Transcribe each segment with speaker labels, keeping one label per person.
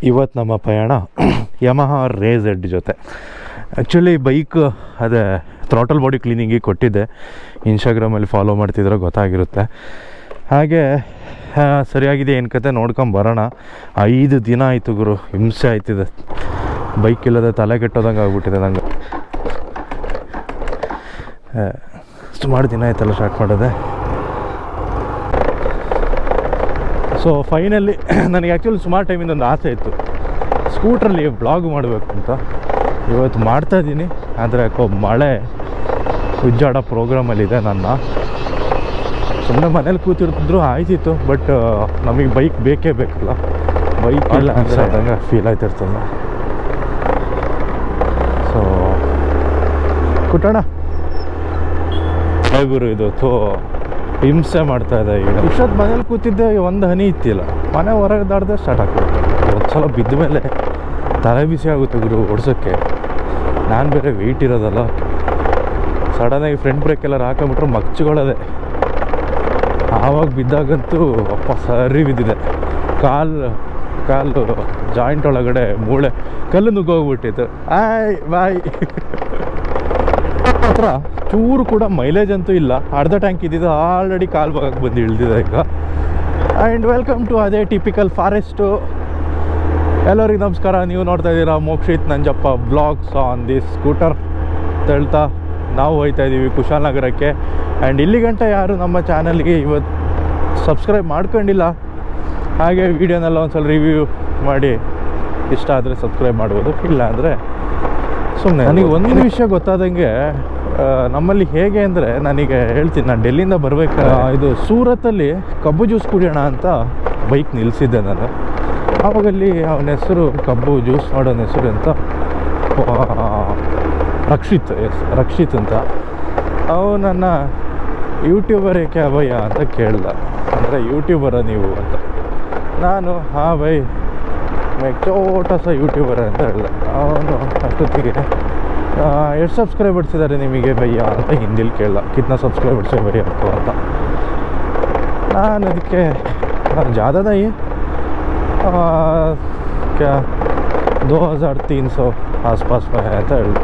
Speaker 1: ಇವತ್ತು ನಮ್ಮ ಪಯಣ ಯಮಹಾ ರೇಸ್ ಎಡ್ ಜೊತೆ. ಆ್ಯಕ್ಚುಲಿ ಬೈಕ್ ಅದೇ ಥ್ರಾಟಲ್ ಬಾಡಿ ಕ್ಲೀನಿಂಗಿಗೆ ಕೊಟ್ಟಿದ್ದೆ, ಇನ್ಸ್ಟಾಗ್ರಾಮಲ್ಲಿ ಫಾಲೋ ಮಾಡ್ತಿದ್ರೆ ಗೊತ್ತಾಗಿರುತ್ತೆ. ಹಾಗೆ ಸರಿಯಾಗಿದೆ ಏನು ಕತೆ ನೋಡ್ಕೊಂಬರೋಣ. 5 ದಿನ ಆಯಿತು ಗುರು, ಹಿಂಸೆ ಆಯ್ತಿದೆ. ಬೈಕ್ ಇಲ್ಲದೆ ತಲೆ ಕೆಟ್ಟೋದಂಗೆ ಆಗ್ಬಿಟ್ಟಿದೆ ನಂಗೆ. ಸುಮಾರು ದಿನ ಆಯ್ತಲ್ಲ ಸ್ಟಾರ್ಟ್ ಮಾಡೋದೆ. ಸೊ ಫೈನಲಿ ನನಗೆ ಆ್ಯಕ್ಚುಲಿ ಸುಮಾರು ಟೈಮಿಂದ ಒಂದು ಆಸೆ ಇತ್ತು ಸ್ಕೂಟ್ರಲ್ಲಿ ಬ್ಲಾಗ್ ಮಾಡಬೇಕು ಅಂತ. ಇವತ್ತು ಮಾಡ್ತಾಯಿದ್ದೀನಿ, ಆದರೆ ಯಾಕೋ ಮಳೆ ಉಜ್ಜಾಡೋ ಪ್ರೋಗ್ರಾಮಲ್ಲಿದೆ. ನನ್ನ ಸುಮ್ಮನೆ ಮನೇಲಿ ಕೂತಿರ್ತಿದ್ರು ಆಯ್ತಿತ್ತು, ಬಟ್ ನಮಗೆ ಬೈಕ್ ಬೇಕೇ ಬೇಕಲ್ಲ. ಬೈಕ್ ಇಲ್ಲ ಅಂದರೆ ಅದಂಗೆ ಫೀಲ್ ಆಯ್ತಿರ್ತದೆ. ಸೊ ಕುಟೋಣ ಗುರು, ಇದು ಹಿಂಸೆ ಮಾಡ್ತಾಯಿದೆ. ಈಗ ಇಷ್ಟೊತ್ತು ಮನೇಲಿ ಕೂತಿದ್ದೆ, ಒಂದು ಹನಿ ಇತ್ತಿಲ್ಲ. ಮನೆ ಹೊರಗೆ ದಾಡ್ದೆ ಸ್ಟಾರ್ಟ್ ಆಗ್ಬಿಡುತ್ತೆ. ಒಂದು ಸಲ ಬಿದ್ದ ಮೇಲೆ ತಲೆ ಬಿಸಿ ಆಗುತ್ತೆ ಗುರು ಓಡಿಸೋಕ್ಕೆ. ನಾನು ಬೇರೆ ವೆಯ್ಟ್ ಇರೋದಲ್ಲ, ಸಡನ್ನಾಗಿ ಫ್ರಂಟ್ ಬ್ರೇಕ್ ಎಲ್ಲ ಹಾಕೊಂಬಿಟ್ರೆ ಮಗ್ಚ್ಕೊಳ್ಳೋದೆ. ಆವಾಗ ಬಿದ್ದಾಗಂತೂ ಅಪ್ಪ ಸರಿ ಬಿದ್ದಿದೆ. ಕಾಲು ಜಾಯಿಂಟ್ ಒಳಗಡೆ ಮೂಳೆ ಕಲ್ಲು ನುಗ್ಗೋಗ್ಬಿಟ್ಟಿತ್ತು. ಬಾಯ್ ಹತ್ರ ಚೂರು ಕೂಡ ಮೈಲೇಜ್ ಅಂತೂ ಇಲ್ಲ. ಅರ್ಧ ಟ್ಯಾಂಕ್ ಇದ್ದಿದ್ದು ಆಲ್ರೆಡಿ ಕಾಲು ಭಾಗಕ್ಕೆ ಬಂದು ಇಳಿದಿದೆ ಈಗ. ಆ್ಯಂಡ್ ವೆಲ್ಕಮ್ ಟು ಅದೇ ಟಿಪಿಕಲ್ ಫಾರೆಸ್ಟು. ಎಲ್ಲರಿಗೂ ನಮಸ್ಕಾರ. ನೀವು ನೋಡ್ತಾ ಇದ್ದೀರಾ Mokshit Nanjappa blogs on this scooter ಅಂತ ಹೇಳ್ತಾ ನಾವು ಹೋಗ್ತಾ ಇದ್ದೀವಿ ಕುಶಾಲನಗರಕ್ಕೆ. ಆ್ಯಂಡ್ ಇಲ್ಲಿ ಗಂಟ ಯಾರು ನಮ್ಮ ಚಾನಲ್ಗೆ ಇವತ್ತು ಸಬ್ಸ್ಕ್ರೈಬ್ ಮಾಡ್ಕೊಂಡಿಲ್ಲ, ಹಾಗೆ ವೀಡಿಯೋನೆಲ್ಲ ಒಂದ್ಸಲ ರಿವ್ಯೂ ಮಾಡಿ ಇಷ್ಟ ಆದರೆ ಸಬ್ಸ್ಕ್ರೈಬ್ ಮಾಡ್ಬೋದು, ಇಲ್ಲ ಅಂದರೆ ಸುಮ್ಮನೆ. ನನಗೆ ಒಂದು ವಿಷಯ ಗೊತ್ತಾದಂಗೆ, ನಮ್ಮಲ್ಲಿ ಹೇಗೆ ಅಂದರೆ, ನನಗೆ ಹೇಳ್ತೀನಿ, ನಾನು ಡೆಲ್ಲಿಯಿಂದ ಬರಬೇಕಾದ್ರೆ ಇದು ಸೂರತ್ತಲ್ಲಿ ಕಬ್ಬು ಜ್ಯೂಸ್ ಕುಡಿಯೋಣ ಅಂತ ಬೈಕ್ ನಿಲ್ಲಿಸಿದ್ದೆ ನಾನು. ಆವಾಗಲ್ಲಿ ಅವನ ಹೆಸರು, ಕಬ್ಬು ಜ್ಯೂಸ್ ಮಾಡೋನ ಹೆಸರು ಅಂತ ರಕ್ಷಿತ್ ಅಂತ. ಅವನನ್ನು ಯೂಟ್ಯೂಬರ್ ಏಕೆ ಅಭಯ ಅಂತ ಕೇಳ್ದ. ಅಂದರೆ ಯೂಟ್ಯೂಬರ ನೀವು ಅಂತ. ನಾನು ಹಾಂ ಬೈ ಮೈ ಚೋಟ ಸ ಯೂಟ್ಯೂಬರ್ ಅಂತ ಹೇಳಿದೆ. ಅವನು ಅಷ್ಟೊತ್ತಿಗೆ ಎಷ್ಟು ಸಬ್ಸ್ಕ್ರೈಬರ್ಸ್ ಇದ್ದಾರೆ ನಿಮಗೆ ಭಯ್ಯ ಅಂತ ಹಿಂದಿಲಿ ಕೇಳ್ದ. ಕಿತ್ನಾ ಸಬ್ಸ್ಕ್ರೈಬರ್ಸ್ ಭಯ್ಯ ಅಂತ. ನಾನು ಅದಕ್ಕೆ ज़्यादा नहीं 2300 आसपास में है ಅಂತ ಹೇಳಿದೆ.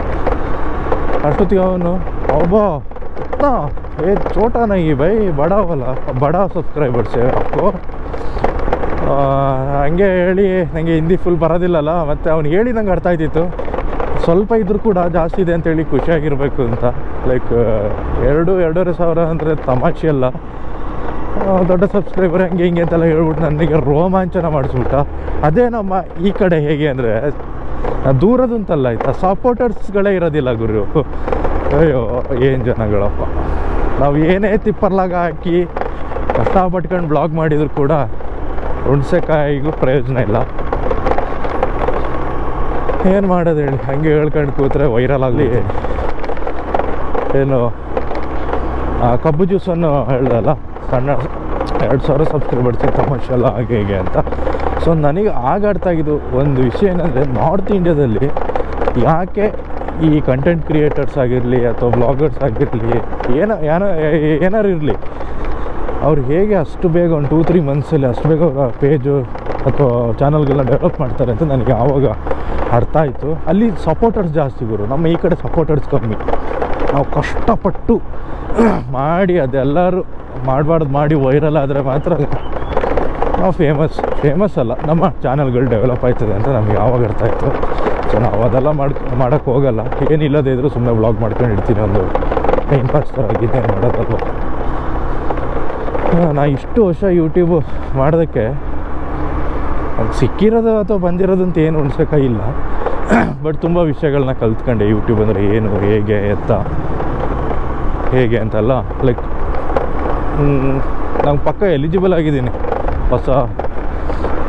Speaker 1: ಅಷ್ಟೊತ್ತಿಗೆ ಅವನು ಒಬ್ಬ ये छोटा नहीं भाई बड़ा वाला बड़ा सब्सक्राइबर्स है आपको. ಹಂಗೆ ಹೇಳಿ ನನಗೆ ಹಿಂದಿ ಫುಲ್ ಬರೋದಿಲ್ಲಲ್ಲ, ಮತ್ತು ಅವ್ನು ಹೇಳಿ ನಂಗೆ ಅರ್ಥ ಆಯ್ತಿತ್ತು. ಸ್ವಲ್ಪ ಇದ್ರೂ ಕೂಡ ಜಾಸ್ತಿ ಇದೆ ಅಂತೇಳಿ ಖುಷಿಯಾಗಿರಬೇಕು ಅಂತ. ಲೈಕ್ 2,500 ಅಂದರೆ ತಮಾಷೆ ಅಲ್ಲ. ದೊಡ್ಡ ಸಬ್ಸ್ಕ್ರೈಬರ್ ಹಂಗೆ ಹಿಂಗೆ ಅಂತೆಲ್ಲ ಹೇಳ್ಬಿಟ್ಟು ನನಗೆ ರೋಮಾಂಚನ ಮಾಡಿಸ್ಬಿಟ್ಟ. ಅದೇ ನಮ್ಮ ಈ ಕಡೆ ಹೇಗೆ ಅಂದರೆ ದೂರದಂತಲ್ಲ ಆಯ್ತಾ, ಸಪೋರ್ಟರ್ಸ್ಗಳೇ ಇರೋದಿಲ್ಲ ಗುರು. ಅಯ್ಯೋ ಏನು ಜನಗಳಪ್ಪ. ನಾವು ಏನೇ ತಿಪ್ಪರ್ಲಾಗ ಹಾಕಿ ಕಷ್ಟಪಟ್ಕೊಂಡು ಬ್ಲಾಗ್ ಮಾಡಿದ್ರು ಕೂಡ ಹುಣ್ಸೆಕಾಯಿಗೂ ಪ್ರಯೋಜನ ಇಲ್ಲ. ಏನು ಮಾಡೋದು ಹೇಳಿ, ಹಂಗೆ ಹೇಳ್ಕೊಂಡು ಕೂತ್ರೆ ವೈರಲ್ ಆಗಲಿ. ಏನು ಕಬ್ಬು ಜ್ಯೂಸನ್ನು ಹೇಳ್ದಲ್ಲ, ಸಣ್ಣ 2,000 ಸಬ್ಸ್ಕ್ರೈಬರ್ಸ್ ತಮಾಷೆ ಅಲ್ಲ ಹಾಗೆ ಹೀಗೆ ಅಂತ. ಸೊ ನನಗೆ ಆಗಾಡ್ತಾಗಿದ್ದು ಒಂದು ವಿಷಯ ಏನಂದರೆ, ನಾರ್ತ್ ಇಂಡಿಯಾದಲ್ಲಿ ಯಾಕೆ ಈ ಕಂಟೆಂಟ್ ಕ್ರಿಯೇಟರ್ಸ್ ಆಗಿರಲಿ ಅಥವಾ ಬ್ಲಾಗರ್ಸ್ ಆಗಿರಲಿ, ಏನಾರು ಇರಲಿ, ಅವ್ರು ಹೇಗೆ ಅಷ್ಟು ಬೇಗ ಒಂದು 2-3 ಮಂತ್ಸಲ್ಲಿ ಅಷ್ಟು ಬೇಗ ಅವರ ಪೇಜು ಅಥವಾ ಚಾನಲ್ಗೆಲ್ಲ ಡೆವಲಪ್ ಮಾಡ್ತಾರೆ ಅಂತ ನನಗೆ ಆವಾಗ ಅರ್ಥ ಆಯಿತು. ಅಲ್ಲಿ ಸಪೋರ್ಟರ್ಸ್ ಜಾಸ್ತಿ ಗುರು, ನಮ್ಮ ಈ ಕಡೆ ಸಪೋರ್ಟರ್ಸ್ ಕಮ್ಮಿ. ನಾವು ಕಷ್ಟಪಟ್ಟು ಮಾಡಿ ಅದೆಲ್ಲರೂ ಮಾಡಿ ವೈರಲ್ ಆದರೆ ಮಾತ್ರ ನಾವು ಫೇಮಸ್ ಅಲ್ಲ, ನಮ್ಮ ಚಾನಲ್ಗಳು ಡೆವಲಪ್ ಆಯ್ತದೆ ಅಂತ ನಮಗೆ ಆವಾಗ ಅರ್ಥ ಆಯಿತು. ಸೊ ನಾವು ಅದೆಲ್ಲ ಮಾಡೋಕ್ಕೆ ಹೋಗಲ್ಲ. ಏನಿಲ್ಲದೇ ಇದ್ದರೂ ಸುಮ್ಮನೆ ಬ್ಲಾಗ್ ಮಾಡ್ಕೊಂಡು ಇಡ್ತೀನಿ, ಒಂದು ಟೈಮ್ ಪಾಸ್ ಥರ ಆಗಿದ್ದೆ ಮಾಡೋದಲ್ವ. ನಾ ಇಷ್ಟು ವರ್ಷ ಯೂಟ್ಯೂಬು ಮಾಡೋದಕ್ಕೆ ಅದು ಸಿಕ್ಕಿರೋದು ಅಥವಾ ಬಂದಿರೋದು ಅಂತ ಏನು ಉಣ್ಸೋಕ್ಕಾಗಿಲ್ಲ. ಬಟ್ ತುಂಬ ವಿಷಯಗಳನ್ನ ಕಲ್ತ್ಕೊಂಡೆ. ಯೂಟ್ಯೂಬ್ ಅಂದರೆ ಏನು, ಹೇಗೆ ಎತ್ತ ಹೇಗೆ ಅಂತೆಲ್ಲ. ಲೈಕ್ ನಾನು ಪಕ್ಕ ಎಲಿಜಿಬಲ್ ಆಗಿದ್ದೀನಿ ಹೊಸ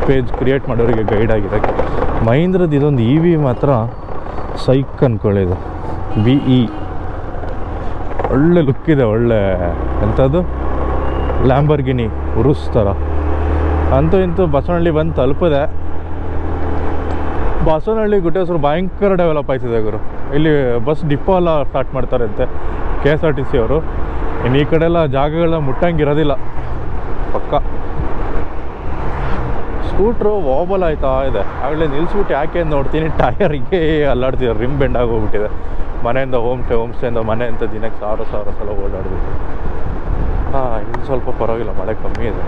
Speaker 1: ಪೇಜ್ ಕ್ರಿಯೇಟ್ ಮಾಡೋರಿಗೆ ಗೈಡ್ ಆಗಿರೋಕ್ಕೆ. ಮಹೀಂದ್ರದ್ದು ಇದೊಂದು EV ಮಾತ್ರ ಸೈಕ್ ಅಂದ್ಕೊಳ್ಳಿದು. BE ಒಳ್ಳೆ ಲುಕ್ಕಿದೆ, ಒಳ್ಳೆ ಎಂಥದ್ದು ಲ್ಯಾಂಬರ್ಗಿನಿ ಉರುಸ್ ಥರ. ಅಂತೂ ಇಂತೂ ಬಸವನಹಳ್ಳಿ ಬಂದು ತಲುಪಿದೆ. ಬಸವನಹಳ್ಳಿ ಗುಟ್ಟೇಶ್ವರ ಭಯಂಕರ ಡೆವಲಪ್ ಆಯ್ತಿದೆ ಗುರು. ಇಲ್ಲಿ ಬಸ್ ಡಿಪೋ ಎಲ್ಲ ಸ್ಟಾರ್ಟ್ ಮಾಡ್ತಾರಂತೆ KSRTC ಅವರು. ಇನ್ನು ಈ ಕಡೆ ಎಲ್ಲ ಜಾಗಗಳನ್ನ ಮುಟ್ಟಂಗಿರೋದಿಲ್ಲ ಪಕ್ಕ. ಸ್ಕೂಟ್ರು ವಾಬಲ್ ಆಯ್ತಾ ಇದೆ. ಆಗಲೇ ನಿಲ್ಲಿಸ್ಬಿಟ್ಟು ಯಾಕೆ ಅಂತ ನೋಡ್ತೀನಿ, ಟಯರಿಗೆ ಅಲ್ಲಾಡ್ತಿದ್ದಾರೆ, ರಿಮ್ ಬೆಂಡ್ ಆಗೋಗ್ಬಿಟ್ಟಿದೆ. ಮನೆಯಿಂದ ಹೋಮ್ ಸ್ಟೇಯಿಂದ ಮನೆ ಅಂತ ದಿನಕ್ಕೆ 1000 ಸಲ ಓಡಾಡ್ಬಿಟ್ಟು. ಇನ್ನು ಸ್ವಲ್ಪ ಪರವಾಗಿಲ್ಲ, ಮಳೆ ಕಮ್ಮಿ ಇದೆ.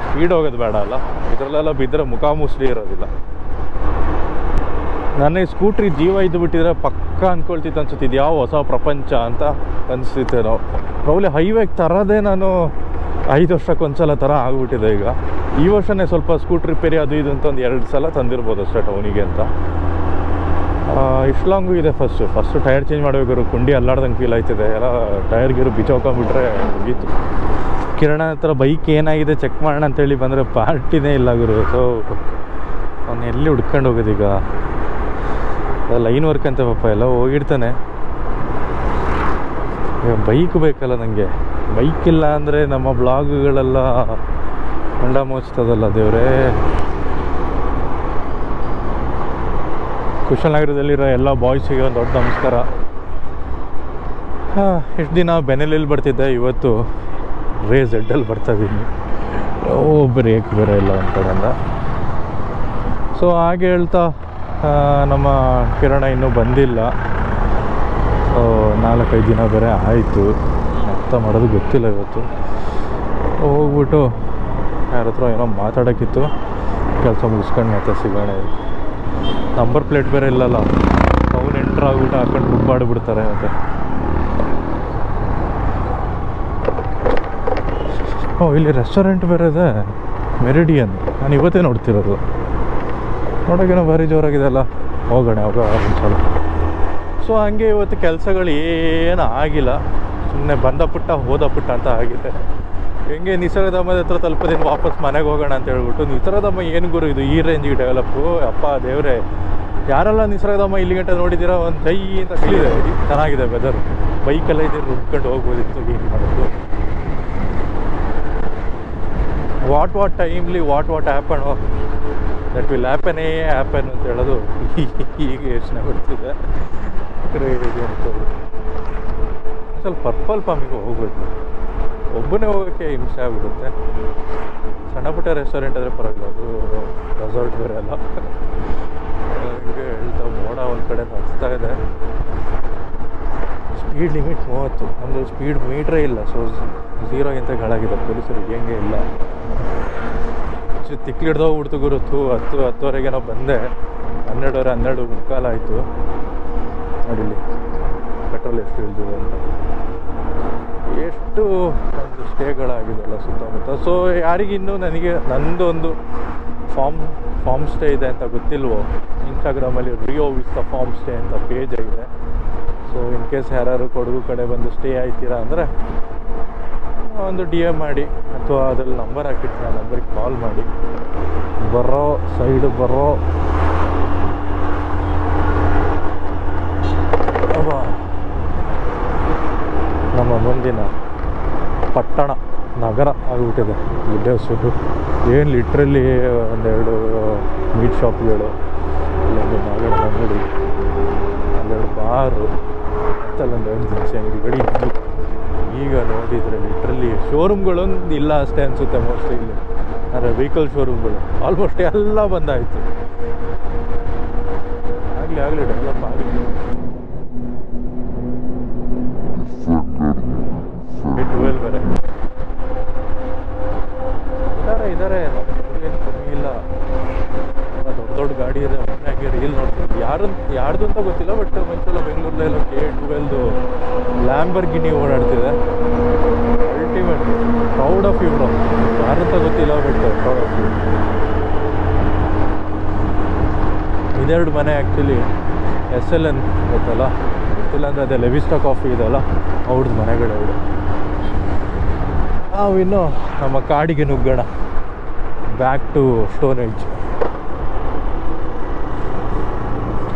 Speaker 1: ಸ್ಪೀಡ್ ಹೋಗೋದು ಬೇಡ ಅಲ್ಲ, ಇದರಲ್ಲೆಲ್ಲ ಬಿದ್ದರೆ ಮುಖ ಮುಸ್ಲಿ ಇರೋದಿಲ್ಲ. ನನಗೆ ಸ್ಕೂಟ್ರಿಗೆ ಜೀವ ಇದ್ದು ಬಿಟ್ಟಿದ್ರೆ ಪಕ್ಕ ಅಂದ್ಕೊಳ್ತಿತ್ತು ಅನ್ಸುತ್ತೆ, ಇದು ಯಾವ ಹೊಸ ಪ್ರಪಂಚ ಅಂತ ಅನಿಸುತ್ತೆ. ಪ್ರಾಬ್ಲಿ ಹೈವೇಗೆ ತರೋದೇ ನಾನು 5 ವರ್ಷಕ್ಕೊಂದ್ಸಲ ಥರ ಆಗಿಬಿಟ್ಟಿದೆ. ಈಗ ಈ ವರ್ಷನೇ ಸ್ವಲ್ಪ ಸ್ಕೂಟ್ರ್ ರಿಪೇರಿ ಅದು ಇದು ಅಂತ ಒಂದು 2 ಸಲ ತಂದಿರ್ಬೋದು ಅಷ್ಟೇ ಟೌನಿಗೆ ಅಂತ. ಇಷ್ಟು ಲಾಂಗು ಇದೆ. ಫಸ್ಟು ಟೈರ್ ಚೇಂಜ್ ಮಾಡಬೇಕಾದ್ರು ಕುಂಡಿ ಅಲ್ಲಾಡ್ದಂಗೆ ಫೀಲ್ ಆಯ್ತಿದೆ. ಎಲ್ಲ ಟೈರ್ಗಿರು ಬಿಚ್ಚೋಕೊಂಬಿಟ್ರೆ ಮುಗೀತು. ಕಿರಣ ಹತ್ರ ಬೈಕ್ ಏನಾಗಿದೆ ಚೆಕ್ ಮಾಡೋಣ ಅಂತೇಳಿ ಬಂದರೆ ಪಾರ್ಟಿನೇ ಇಲ್ಲ ಗುರು. ಸೊ ಅವನು ಎಲ್ಲಿ ಹುಡ್ಕೊಂಡು ಹೋಗೋದೀಗ? ಲೈನ್ ವರ್ಕ್ ಅಂತ ಪಾಪ ಎಲ್ಲ ಹೋಗಿರ್ತಾನೆ. ಬೈಕ್ ಬೇಕಲ್ಲ ನನಗೆ. ಬೈಕ್ ಇಲ್ಲ ಅಂದರೆ ನಮ್ಮ ಬ್ಲಾಗ್ಗಳೆಲ್ಲ ಹೊಂಡ ಮೋಚ್ತದಲ್ಲ ದೇವ್ರೇ. ಕುಶಲನಗರದಲ್ಲಿರೋ ಎಲ್ಲ ಬಾಯ್ಸಿಗೆ ಒಂದು ದೊಡ್ಡ ನಮಸ್ಕಾರ. ಇಷ್ಟು ದಿನ ಬೆನೆಲಲ್ಲಿ ಬರ್ತಿದ್ದೆ, ಇವತ್ತು ಝೆಡ್ಡಲ್ಲಿ ಬರ್ತಾಯಿದ್ದೀನಿ. ಬ್ರೇಕ್ ಬೇರೆ ಇಲ್ಲ ಒಂದು ಕಡೆಯಿಂದ. ಸೊ ಹಾಗೆ ಹೇಳ್ತಾ ನಮ್ಮ ಕಿರಣ ಇನ್ನೂ ಬಂದಿಲ್ಲ. 4-5 ದಿನ ಬೇರೆ ಆಯಿತು. ಅರ್ಥ ಮಾಡೋದು ಗೊತ್ತಿಲ್ಲ. ಇವತ್ತು ಹೋಗ್ಬಿಟ್ಟು ಯಾರ ಹತ್ರ ಏನೋ ಮಾತಾಡೋಕ್ಕಿತ್ತು, ಕೆಲಸ ಮುಗಿಸ್ಕೊಂಡು ಮತ್ತೆ ಸಿಗೋಣ. ನಂಬರ್ ಪ್ಲೇಟ್ ಬೇರೆ ಇಲ್ಲಲ್ಲ, ಅವ್ರು ಎಂಟ್ರಾಗ್ಬಿಟ್ಟು ಹಾಕೊಂಡು ರುಬ್ಬಾಡಿಬಿಡ್ತಾರೆ. ಮತ್ತು ಇಲ್ಲಿ ರೆಸ್ಟೋರೆಂಟ್ ಬೇರೆ ಇದೆ, ಮೆರಿಡಿಯನ್. ನಾನು ಇವತ್ತೇ ನೋಡ್ತಿರೋದು. ನೋಡೋಕ್ಕೇನೋ ಭಾರಿ ಜೋರಾಗಿದೆ ಅಲ್ಲ, ಹೋಗೋಣ ಯಾವಾಗ ಒಂದ್ಸಲ. ಸೊ ಹಂಗೆ ಇವತ್ತು ಕೆಲಸಗಳು ಏನು ಆಗಿಲ್ಲ, ಸುಮ್ಮನೆ ಬಂದ ಪುಟ್ಟ ಹೋದ ಪುಟ್ಟ ಅಂತ ಆಗಿದೆ. ಹೆಂಗೆ ನಿಸರ್ಗಧಾಮದ ಹತ್ರ ತಲುಪೋದೇನು ವಾಪಸ್ ಮನೆಗೆ ಹೋಗೋಣ ಅಂತ ಹೇಳ್ಬಿಟ್ಟು. ನಿಸರ್ಗಧಾಮ ಏನು ಗುರು ಇದು ಈ ರೇಂಜಿಗೆ ಡೆವಲಪ್ಪು? ಅಪ್ಪ ದೇವರೇ, ಯಾರೆಲ್ಲ ನಿಸರ್ಗಧಾಮ ಇಲ್ಲಿ ಗಂಟೆ ನೋಡಿದ್ದೀರಾ ಒಂದು ಕೈ ಅಂತ ಫೀಲಿದೆ. ಚೆನ್ನಾಗಿದೆ ವೆದರ್, ಬೈಕೆಲ್ಲ ಇದೆ, ರುಬ್ಕೊಂಡು ಹೋಗ್ಬೋದಿತ್ತು. ಏನು ಮಾಡೋದು? What timely what happen that will happen ಅಂತ ಹೇಳೋದು ಈಗ ಯೋಚನೆ ಬರ್ತಿದೆ. ಕ್ರೇಜಿ ಅನ್ಕೋದು. ಸ್ವಲ್ಪ ಪರ್ಪಲ್ ಪಾಮಿಗೆ ಹೋಗ್ಬೇಕು. ಒಬ್ಬನೇ ಹೋಗೋಕ್ಕೆ ಹಿಂಸೆ ಆಗ್ಬಿಡುತ್ತೆ. ಸಣ್ಣ ಪುಟ್ಟ ರೆಸ್ಟೋರೆಂಟ್ ಆದರೆ ಪರವಾಗಿಲ್ಲ, ಅದು ರೆಸಾರ್ಟ್ ಬೇರೆ ಅಲ್ಲ. ಹಂಗೆ ಹೇಳ್ತಾ ಮೋಡ ಒಂದು ಕಡೆ ಹಚ್ತಾ ಇದೆ. Speed limit 30. ನಮ್ಮದು ಸ್ಪೀಡ್ ಮೀಟ್ರೇ ಇಲ್ಲ. ಸೊ 0ಗಿಂತ ಕೆಳಗಿದೆ. ಪೊಲೀಸರಿಗೆ ಹೆಂಗೆ ಇಲ್ಲ. ತಿಕ್ಲಿಡ್ದೋಗ್ಬಿಡ್ತು ಗುರುತು. 10-10:30 ನಾವು ಬಂದೆ. 12:30 ಆಯಿತು. ನೋಡಿಲ್ಲಿ ಪೆಟ್ರೋಲ್ ಎಷ್ಟು ಇಳಿದಿದೆ ಅಂತ. ಎಷ್ಟು ಒಂದು ಸ್ಟೇಗಳಾಗಿದೆಲ್ಲ ಸುತ್ತಮುತ್ತ. ಸೊ ಯಾರಿಗಿನ್ನೂ ನಂದೊಂದು ಫಾರ್ಮ್ ಸ್ಟೇ ಇದೆ ಅಂತ ಗೊತ್ತಿಲ್ವೋ, ಇನ್ಸ್ಟಾಗ್ರಾಮಲ್ಲಿ ರಿಯೋ ವಿಸ್ತಾ ಫಾರ್ಮ್ ಸ್ಟೇ ಅಂತ ಪೇಜ್ ಆಗಿದೆ. ಸೊ ಇನ್ ಕೇಸ್ ಯಾರು ಕೊಡಗು ಕಡೆ ಬಂದು ಸ್ಟೇ ಆಯ್ತೀರಾ ಅಂದರೆ ಒಂದು DM ಮಾಡಿ, ಅಥವಾ ಅದ್ರಲ್ಲಿ ನಂಬರ್ ಹಾಕಿರ್ತೀನಿ, ಆ ನಂಬರಿಗೆ ಕಾಲ್ ಮಾಡಿ. ಬರೋ ನಮ್ಮ ಮುಂದಿನ ಪಟ್ಟಣ ನಗರ ಆಗಿಬಿಟ್ಟಿದೆ. ವಿಡಿಯೋಸು ಏನು ಲಿಟ್ರಲಿ 1-2 ಮೀಟ್ ಶಾಪ್ಗಳು, ಇಲ್ಲೊಂದು ನಾಗರ ಅಂಗಡಿ, 2 ಬಾರು, ಮತ್ತಲ್ಲೊಂದು 2 ದಿನಸಿ ಅಂಗಡಿಗಳು ಇದ್ದು. ಈಗ ನೋಡಿದರೆ ಲಿಟ್ರಲಿ ಶೋರೂಮ್ಗಳೊಂದು ಇಲ್ಲ ಅಷ್ಟೇ ಅನಿಸುತ್ತೆ ಮೋಸ್ಟ್ಲಿ ಇಲ್ಲಿ. ಅಂದರೆ ವೆಹಿಕಲ್ ಶೋರೂಮ್ಗಳು ಆಲ್ಮೋಸ್ಟ್ ಎಲ್ಲ ಬಂದಾಯಿತು. ಆಗಲಿ ಡೆವಲಪ್ ಆಗಲಿ. 12 ಬೇರೆ ಇದ್ದಾರೆ. ಏನು ಕಮ್ಮಿ ಇಲ್ಲ. ದೊಡ್ಡ ಗಾಡಿ ಇದೆ. ಹಾಗೆ ರೀಲ್ ನೋಡ್ತೀವಿ. ಯಾರ್ದು ಅಂತ ಗೊತ್ತಿಲ್ಲ, ಬಟ್ ಒಂದ್ಸಲ ಬೆಂಗಳೂರಲ್ಲೆಲ್ಲ K12 ಲ್ಯಾಂಬರ್ಗಿನಿ ಓಡಾಡ್ತಿದೆ. Ultimate proud of you bro. ಯಾರಂತ ಗೊತ್ತಿಲ್ಲ, ಬಟ್ ಪ್ರೌಡ್ ಆಫ್ ಯು. ಇದೆರಡು ಮನೆ ಆ್ಯಕ್ಚುಲಿ SLN ಗೊತ್ತಲ್ಲ, ಗೊತ್ತಿಲ್ಲ ಅಂದರೆ ಅದೇ ಲೆವಿಸ್ಟಾ ಕಾಫಿ ಇದೆಲ್ಲ, ಅವ್ರದ್ದು ಮನೆಗಳು. ನಾವಿನ್ನು ನಮ್ಮ ಕಾಡಿಗೆ ನುಗ್ಗೋಣ. Back to stone age.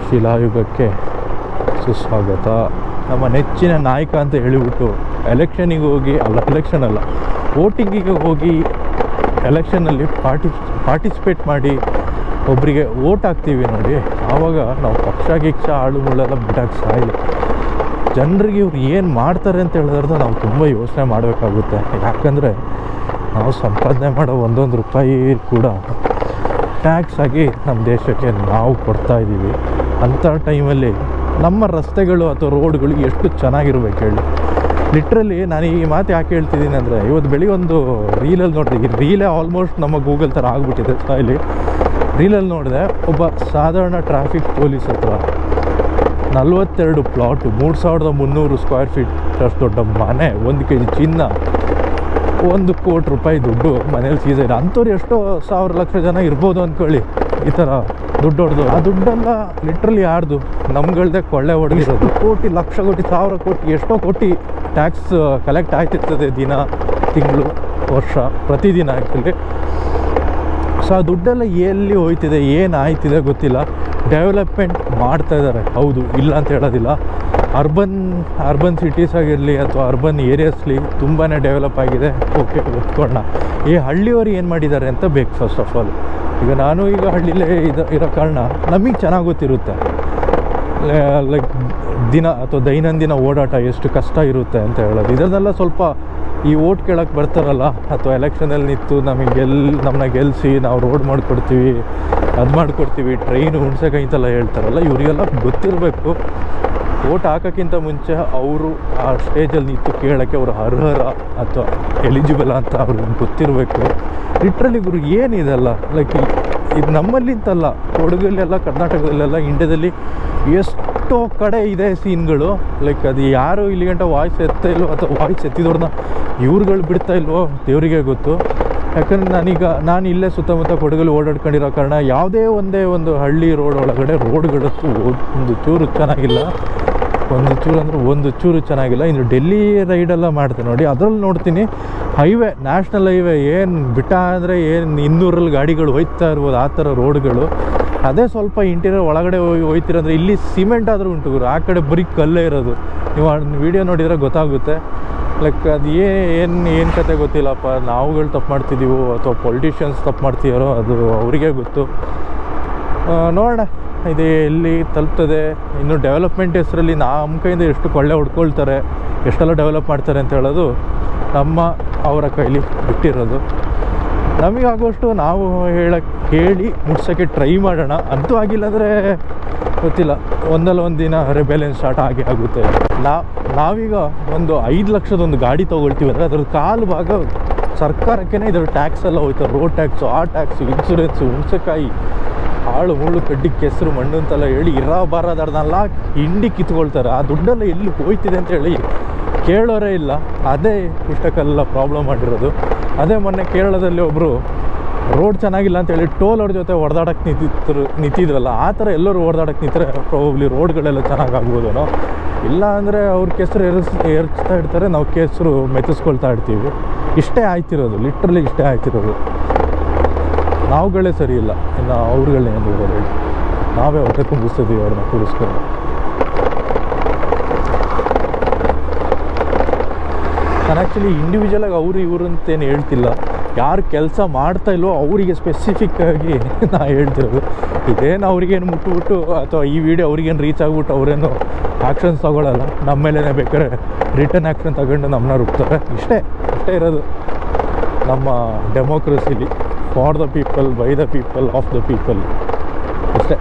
Speaker 1: ಶಿಲಾಯುಗಕ್ಕೆ ಸುಸ್ವಾಗತ. ನಮ್ಮ ನೆಚ್ಚಿನ ನಾಯಕ ಅಂತ ಹೇಳಿಬಿಟ್ಟು ಎಲೆಕ್ಷನ್ ಅಲ್ಲ ವೋಟಿಂಗಿಗೆ ಹೋಗಿ ಎಲೆಕ್ಷನಲ್ಲಿ ಪಾರ್ಟಿಸಿಪೇಟ್ ಮಾಡಿ ಒಬ್ಬರಿಗೆ ವೋಟ್ ಹಾಕ್ತೀವಿ ನೋಡಿ, ಆವಾಗ ನಾವು ಪಕ್ಷ ಆಳು ಮುಳ್ಳೆಲ್ಲ ಬಿಟ್ಟಾಗಿ ಸಾಯಿಲ್ಲ. ಜನರಿಗೆ ಇವ್ರು ಏನು ಮಾಡ್ತಾರೆ ಅಂತ ಹೇಳಿದ್ರೆ ನಾವು ತುಂಬ ಯೋಚನೆ ಮಾಡಬೇಕಾಗುತ್ತೆ. ಯಾಕಂದರೆ ನಾವು ಸಂಪಾದನೆ ಮಾಡೋ ಒಂದೊಂದು ರೂಪಾಯಿ ಕೂಡ ಟ್ಯಾಕ್ಸ್ ಆಗಿ ನಮ್ಮ ದೇಶಕ್ಕೆ ನಾವು ಕೊಡ್ತಾ ಇದ್ದೀವಿ. ಅಂಥ ಟೈಮಲ್ಲಿ ನಮ್ಮ ರಸ್ತೆಗಳು ಅಥವಾ ರೋಡ್ಗಳು ಎಷ್ಟು ಚೆನ್ನಾಗಿರ್ಬೇಕು ಹೇಳಿ. ಲಿಟ್ರಲಿ ನಾನು ಈ ಮಾತು ಯಾಕೆ ಹೇಳ್ತಿದ್ದೀನಿ ಅಂದರೆ, ಇವತ್ತು ಬೆಳಿಗ್ಗೆ ಒಂದು ರೀಲಲ್ಲಿ ನೋಡಿದೆ. ಈ ರೀಲೇ ಆಲ್ಮೋಸ್ಟ್ ನಮ್ಮ ಗೂಗಲ್ ಥರ ಆಗಿಬಿಟ್ಟಿದೆ. ಸೊ ಇಲ್ಲಿ ರೀಲಲ್ಲಿ ನೋಡಿದೆ, ಒಬ್ಬ ಸಾಧಾರಣ ಟ್ರಾಫಿಕ್ ಪೊಲೀಸ್ ಹತ್ರ 42 ಪ್ಲಾಟು, 3300 ಸ್ಕ್ವೇರ್ ಫೀಟ್ ಅಷ್ಟು ದೊಡ್ಡ ಮನೆ, 1 kg ಚಿನ್ನ, 1 ಕೋಟಿ ರೂಪಾಯಿ ದುಡ್ಡು ಮನೇಲಿ ಸೀಸನ್. ಅಂಥವ್ರು ಎಷ್ಟೋ ಸಾವಿರ ಲಕ್ಷ ಜನ ಇರ್ಬೋದು ಅಂದ್ಕೊಳ್ಳಿ ಈ ಥರ ದುಡ್ಡು ಹೊಡೆದು. ಆ ದುಡ್ಡೆಲ್ಲ ಲಿಟ್ರಲಿ ಯಾರ್ದು? ನಮ್ಗಳ್ದೆ ಕೊಳ್ಳೆ ಹೊಡೆದಿರೋದು. ಕೋಟಿ, ಲಕ್ಷ ಕೋಟಿ, ಸಾವಿರ ಕೋಟಿ, ಎಷ್ಟೋ ಕೋಟಿ ಟ್ಯಾಕ್ಸ್ ಕಲೆಕ್ಟ್ ಆಗ್ತಿರ್ತದೆ ದಿನ, ತಿಂಗಳು, ವರ್ಷ, ಪ್ರತಿದಿನ ಆ್ಯಕ್ಚುಲಿ. ಸೊ ಆ ದುಡ್ಡೆಲ್ಲ ಎಲ್ಲಿ ಹೋಯ್ತಿದೆ, ಏನು ಆಯ್ತಿದೆ ಗೊತ್ತಿಲ್ಲ. ಡೆವಲಪ್ಮೆಂಟ್ ಮಾಡ್ತಾ ಇದ್ದಾರೆ, ಹೌದು, ಇಲ್ಲ ಅಂತ ಹೇಳೋದಿಲ್ಲ. ಅರ್ಬನ್ ಸಿಟೀಸ್ ಆಗಿರಲಿ ಅಥವಾ ಅರ್ಬನ್ ಏರಿಯಾಸ್ಲಿ ತುಂಬಾ ಡೆವಲಪ್ ಆಗಿದೆ, ಓಕೆ, ಒತ್ಕೊಳ್ಳೋಣ. ಈ ಹಳ್ಳಿಯವರು ಏನು ಮಾಡಿದ್ದಾರೆ ಅಂತ ಬೇಕು ಫಸ್ಟ್ ಆಫ್ ಆಲ್. ಈಗ ನಾನು ಈಗ ಹಳ್ಳಿಲೇ ಇರೋ ಕಾರಣ ನಮಗೆ ಚೆನ್ನಾಗಿ ಗೊತ್ತಿರುತ್ತೆ, ಲೈಕ್ ದಿನ ಅಥವಾ ದೈನಂದಿನ ಓಡಾಟ ಎಷ್ಟು ಕಷ್ಟ ಇರುತ್ತೆ ಅಂತ ಹೇಳೋದು. ಇದನ್ನೆಲ್ಲ ಸ್ವಲ್ಪ ಈ ಓಟ್ ಕೇಳೋಕ್ಕೆ ಬರ್ತಾರಲ್ಲ ಅಥವಾ ಎಲೆಕ್ಷನಲ್ಲಿ ನಿಂತು ನಮ್ಮನ್ನ ಗೆಲ್ಲಿಸಿ ನಾವು ರೋಡ್ ಮಾಡಿಕೊಡ್ತೀವಿ, ಅದು ಮಾಡಿಕೊಡ್ತೀವಿ, ಟ್ರೈನು ಹುಣ್ಸೆಕಾಯಿ ಅಂತೆಲ್ಲ ಹೇಳ್ತಾರಲ್ಲ, ಇವರಿಗೆಲ್ಲ ಗೊತ್ತಿರಬೇಕು ಓಟ್ ಹಾಕೋಕ್ಕಿಂತ ಮುಂಚೆ ಅವರು ಆ ಸ್ಟೇಜಲ್ಲಿ ನಿಂತು ಕೇಳೋಕ್ಕೆ ಅವರು ಅರ್ಹರ ಅಥವಾ ಎಲಿಜಿಬಲ್ ಅಂತ ಅವ್ರಿಗೆ ಗೊತ್ತಿರಬೇಕು. ಲಿಟ್ರಲಿ ಇವರು ಏನಿದೆಲ್ಲ ಲೈಕ್ ಇದು ನಮ್ಮಲ್ಲಿಂತಲ್ಲ, ಕೊಡಗಲ್ಲೆಲ್ಲ, ಕರ್ನಾಟಕದಲ್ಲೆಲ್ಲ, ಇಂಡಿಯಾದಲ್ಲಿ ಎಷ್ಟೋ ಕಡೆ ಇದೆ ಸೀನ್ಗಳು. ಲೈಕ್ ಅದು ಯಾರು ಇಲ್ಲಿ ಗಂಟ ವಾಯ್ಸ್ ಎತ್ತಾ ಇಲ್ವೋ ಅಥವಾ ವಾಯ್ಸ್ ಎತ್ತಿದವ್ರನ್ನ ಇವ್ರುಗಳು ಬಿಡ್ತಾ ಇಲ್ವೋ ದೇವರಿಗೆ ಗೊತ್ತು. ಯಾಕಂದರೆ ನಾನು ಇಲ್ಲೇ ಸುತ್ತಮುತ್ತ ಕೊಡಗಲ್ಲಿ ಓಡಾಡ್ಕೊಂಡಿರೋ ಕಾರಣ ಯಾವುದೇ ಒಂದು ಹಳ್ಳಿ ರೋಡ್ ಒಳಗಡೆ ರೋಡ್ಗಳಂತೂ ಒಂದು ಚೂರು ಚೆನ್ನಾಗಿಲ್ಲ, ಒಂದು ಚೂರು ಚೆನ್ನಾಗಿಲ್ಲ. ಇನ್ನು ಡೆಲ್ಲಿ ರೈಡೆಲ್ಲ ಮಾಡ್ತೀನಿ ನೋಡಿ, ಅದರಲ್ಲಿ ನೋಡ್ತೀನಿ ಹೈವೇ, ನ್ಯಾಷನಲ್ ಹೈವೇ ಏನು ಬಿಟ್ಟ ಅಂದರೆ ಏನು 200ರಲ್ಲಿ ಗಾಡಿಗಳು ಹೋಯ್ತಾ ಇರ್ಬೋದು, ಆ ಥರ ರೋಡ್ಗಳು. ಅದೇ ಸ್ವಲ್ಪ ಇಂಟೀರಿಯರ್ ಒಳಗಡೆ ಹೋಯ್ತಿರಂದರೆ ಇಲ್ಲಿ ಸಿಮೆಂಟ್ ಆದರೂ ಉಂಟು ಗುರು, ಆ ಕಡೆ ಬರೀ ಕಲ್ಲೇ ಇರೋದು. ನೀವು ವಿಡಿಯೋ ನೋಡಿದರೆ ಗೊತ್ತಾಗುತ್ತೆ. ಲೈಕ್ ಅದು ಏನು ಕತೆ ಗೊತ್ತಿಲ್ಲಪ್ಪ, ನಾವುಗಳು ತಪ್ಪು ಮಾಡ್ತಿದ್ದೀವೋ ಅಥವಾ ಪೊಲಿಟಿಷಿಯನ್ಸ್ ತಪ್ಪು ಮಾಡ್ತೀಯಾರೋ ಅದು ಅವರಿಗೆ ಗೊತ್ತು. ನೋಡೋಣ ಇದು ಎಲ್ಲಿ ತಲುಪ್ತದೆ. ಇನ್ನು ಡೆವಲಪ್ಮೆಂಟ್ ಹೆಸರಲ್ಲಿ ನಮ್ಮ ಕೈಯಿಂದ ಎಷ್ಟು ಕೊಳ್ಳೆ ಹೊಡ್ಕೊಳ್ತಾರೆ, ಎಷ್ಟೆಲ್ಲ ಡೆವಲಪ್ ಮಾಡ್ತಾರೆ ಅಂತ ಹೇಳೋದು ಅವರ ಕೈಲಿ ಬಿಟ್ಟಿರೋದು. ನಮಗಾಗುವಷ್ಟು ನಾವು ಹೇಳಿ ಮುಟ್ಸೋಕ್ಕೆ ಟ್ರೈ ಮಾಡೋಣ. ಅಂತೂ ಆಗಿಲ್ಲ ಅಂದರೆ ಗೊತ್ತಿಲ್ಲ, ಒಂದಲ್ಲ ಒಂದು ದಿನ ರೆಬೆಲಿಯನ್ ಸ್ಟಾರ್ಟ್ ಆಗುತ್ತೆ. ನಾವೀಗ ಒಂದು 5 ಲಕ್ಷದ ಒಂದು ಗಾಡಿ ತೊಗೊಳ್ತೀವಿ ಅಂದರೆ ಅದ್ರ ಕಾಲು ಭಾಗ ಸರ್ಕಾರಕ್ಕೇ ಇದರ ಟ್ಯಾಕ್ಸ್ ಎಲ್ಲ ಹೋಯ್ತಾರೆ. ರೋಡ್ ಟ್ಯಾಕ್ಸು, ಆ ಟ್ಯಾಕ್ಸು, ಇನ್ಶೂರೆನ್ಸು, ಹುಣಸೆಕಾಯಿ, ಹಾಳು ಮುಳ್ಳು, ಕಡ್ಡಿ, ಕೆಸರು, ಮಣ್ಣು ಅಂತೆಲ್ಲ ಹೇಳಿ ಬಾರದರ್ನೆಲ್ಲ ಹಿಂಡಿ ಕಿತ್ಕೊಳ್ತಾರೆ. ಆ ದುಡ್ಡೆಲ್ಲ ಎಲ್ಲಿ ಹೋಯ್ತಿದೆ ಅಂತ ಹೇಳಿ ಕೇಳೋರೇ ಇಲ್ಲ. ಅದೇ ಇಷ್ಟಕ್ಕೆಲ್ಲ ಪ್ರಾಬ್ಲಮ್ ಮಾಡಿರೋದು. ಅದೇ ಮೊನ್ನೆ ಕೇರಳದಲ್ಲಿ ಒಬ್ಬರು ರೋಡ್ ಚೆನ್ನಾಗಿಲ್ಲ ಅಂತೇಳಿ ಟೋಲ್ ಅವ್ರ ಜೊತೆ ಹೊಡೆದಾಡಕ್ಕೆ ನಿಂತಿದ್ರಲ್ಲ, ಆ ಥರ ಎಲ್ಲರೂ ಹೊಡೆದಾಡಕ್ಕೆ ನಿಂತರೆ ಪ್ರಾಬಬ್ಲಿ ರೋಡ್ಗಳೆಲ್ಲ ಚೆನ್ನಾಗಿ ಆಗ್ಬೋದೇನೋ. ಇಲ್ಲ ಅಂದರೆ ಅವ್ರ ಕೆಸರು ಏರ್ಸ್ತಾ ಇರ್ತಾರೆ, ನಾವು ಕೆಸರು ಮೆತ್ತಿಸ್ಕೊಳ್ತಾ ಇರ್ತೀವಿ. ಇಷ್ಟೇ ಆಯ್ತಿರೋದು, ಲಿಟ್ರಲಿ ಇಷ್ಟೇ ಆಯ್ತಿರೋದು. ನಾವುಗಳೇ ಸರಿ ಇಲ್ಲ, ಇನ್ನು ಅವ್ರುಗಳನ್ನೇ ಏನು ಇರೋದು, ನಾವೇ ಹೊಟ್ಟೆ ತುಂಬಿಸ್ತಿದ್ದೀವಿ ಅವ್ರನ್ನ ಕೂರಿಸ್ಕೊಂಡು. ನಾನು ಆ್ಯಕ್ಚುಲಿ ಇಂಡಿವಿಜುವಲಾಗಿ ಇವರು ಅಂತೇನು ಹೇಳ್ತಿಲ್ಲ, ಯಾರು ಕೆಲಸ ಮಾಡ್ತಾ ಇಲ್ವೋ ಅವರಿಗೆ ಸ್ಪೆಸಿಫಿಕ್ಕಾಗಿ ನಾನು ಹೇಳ್ತಿರೋದು. ಇದೇನು ಅವ್ರಿಗೇನು ಮುಟ್ಬಿಟ್ಟು ಅಥವಾ ಈ ವಿಡಿಯೋ ಅವ್ರಿಗೇನು ರೀಚ್ ಆಗಿಬಿಟ್ಟು ಅವರೇನು ಆ್ಯಕ್ಷನ್ಸ್ ತೊಗೊಳ್ಳಲ್ಲ, ನಮ್ಮ ಮೇಲೇ ಬೇಕಾದ್ರೆ ರಿಟರ್ನ್ ಆ್ಯಕ್ಷನ್ ತಗೊಂಡು ನಮ್ಮನ್ನ ರುಬ್ತಾರೆ. ಇಷ್ಟೇ ಇರೋದು ನಮ್ಮ ಡೆಮೋಕ್ರಸಿಲಿ. For the people, by the people, of the people, ಅಷ್ಟೇ.